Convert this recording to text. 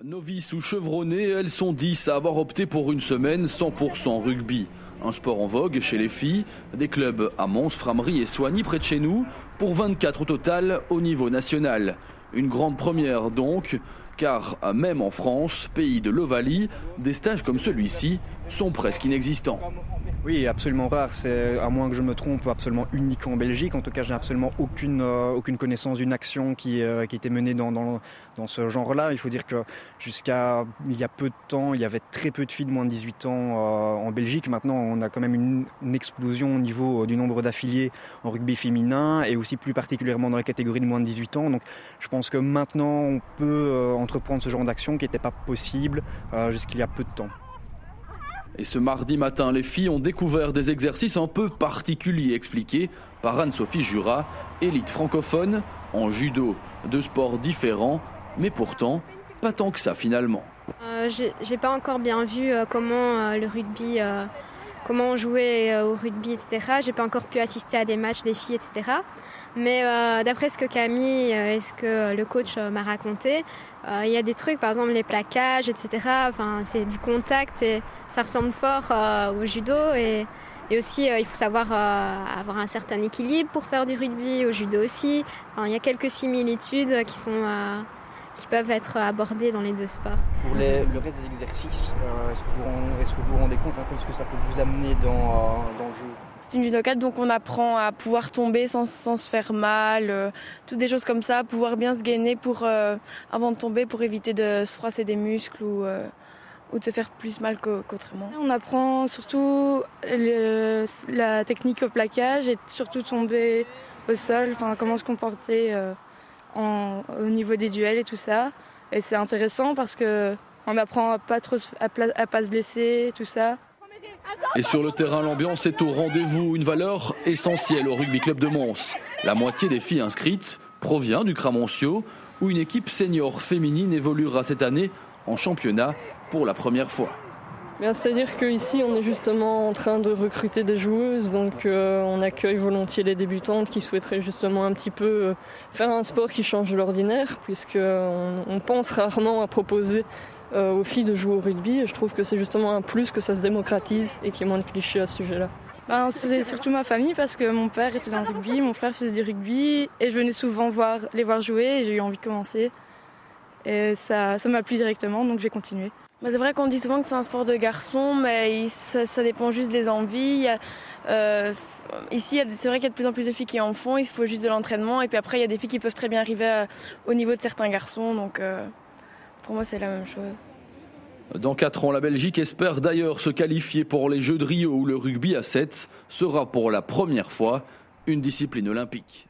Novices ou chevronnées, elles sont 10 à avoir opté pour une semaine 100% rugby. Un sport en vogue chez les filles, des clubs à Mons, Frameries et Soigny près de chez nous, pour 24 au total au niveau national. Une grande première donc, car même en France, pays de l'Ovalie, des stages comme celui-ci sont presque inexistants. Oui, absolument rare. C'est, à moins que je me trompe, absolument unique en Belgique. En tout cas, j'ai absolument aucune connaissance d'une action qui était menée dans ce genre-là. Il faut dire que jusqu'à il y a peu de temps, il y avait très peu de filles de moins de 18 ans en Belgique. Maintenant, on a quand même une explosion au niveau du nombre d'affiliés en rugby féminin et aussi plus particulièrement dans la catégorie de moins de 18 ans. Donc, je pense que maintenant, on peut entreprendre ce genre d'action qui n'était pas possible jusqu'il y a peu de temps. Et ce mardi matin, les filles ont découvert des exercices un peu particuliers expliqués par Anne-Sophie Jurat, élite francophone en judo. Deux sports différents, mais pourtant pas tant que ça finalement. J'ai pas encore bien vu comment le rugby, comment on jouait au rugby, etc. J'ai pas encore pu assister à des matchs des filles, etc. Mais d'après ce que Camille et ce que le coach m'a raconté, il y a des trucs, par exemple les plaquages, etc. Enfin, c'est du contact et ça ressemble fort au judo. Et aussi, il faut savoir avoir un certain équilibre pour faire du rugby, au judo aussi. Enfin, il y a quelques similitudes qui peuvent être abordées dans les deux sports. Pour le reste des exercices, est-ce que vous vous rendez compte un peu de ce que ça peut vous amener dans le jeu ? C'est une judokate, donc on apprend à pouvoir tomber sans se faire mal, toutes des choses comme ça, pouvoir bien se gainer avant de tomber pour éviter de se froisser des muscles ou de se faire plus mal qu'autrement. On apprend surtout la technique au plaquage et surtout tomber au sol, enfin comment se comporter au niveau des duels et tout ça. Et c'est intéressant parce qu'on apprend à pas se blesser, tout ça. Et sur le terrain, l'ambiance est au rendez-vous, une valeur essentielle au rugby club de Mons. La moitié des filles inscrites provient du Cramoncio, où une équipe senior féminine évoluera cette année en championnat pour la première fois. C'est-à-dire qu'ici, on est justement en train de recruter des joueuses, donc on accueille volontiers les débutantes qui souhaiteraient justement un petit peu faire un sport qui change de l'ordinaire, puisqu'on pense rarement à proposer aux filles de jouer au rugby. Et je trouve que c'est justement un plus que ça se démocratise et qu'il y ait moins de clichés à ce sujet-là. C'est surtout ma famille parce que mon père était dans le rugby, mon frère faisait du rugby et je venais souvent les voir jouer et j'ai eu envie de commencer. Et ça m'a plu directement, donc j'ai continué. C'est vrai qu'on dit souvent que c'est un sport de garçons, mais ça dépend juste des envies. Ici, c'est vrai qu'il y a de plus en plus de filles qui en font, il faut juste de l'entraînement. Et puis après, il y a des filles qui peuvent très bien arriver au niveau de certains garçons, donc pour moi, c'est la même chose. Dans 4 ans, la Belgique espère d'ailleurs se qualifier pour les Jeux de Rio où le rugby à 7 sera pour la première fois une discipline olympique.